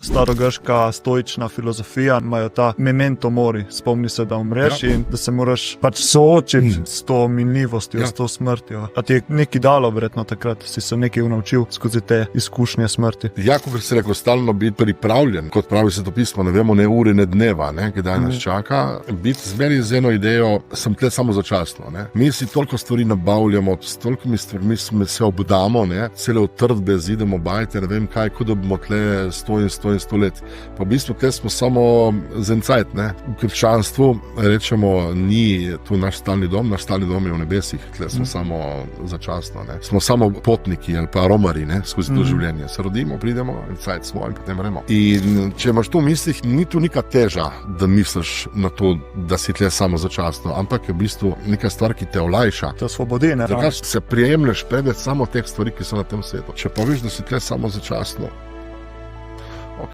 Starogrška stoična filozofija imajo ta memento mori, spomni se, da umreš in da se moraš pač soočiti s to minljivostjo, s to smrtjo. A ti je nekaj dalo, verjetno takrat si se nekaj naučil skozi te izkušnje smrti. Ja, kot se rekel, stalno biti pripravljen, kot pravi svetopismo, ne vemo ne ure, ne dneva, ne, kdaj nas čaka. Biti zmeri z eno idejo, sem tle samo začasno. Ne. Mi si toliko stvari nabavljamo, s tolikimi stvarmi se obdamo, ne, cele utrdbe zidemo, bajte, ne vem kaj, kot da bomo tle 100 let. Pa v bistvu tle smo samo zencajt, ne. V krščanstvu rečemo, ni tu naš stalni dom je v nebesih, tle smo samo začasno, ne. Smo samo potniki ali pa romari, ne, skozi to življenje. Se rodimo, pridemo, zencajt smo in potem gremo. In če imaš tu v mislih, ni tu neka teža, da misliš na to, da si tle samo začasno, ampak je v bistvu neka stvar, ki te olajša. To svobodi, ne? Zakaj se prijemlješ preveč samo teh stvari, ki so na tem svetu. Če pa veš, da si tle samo začasno,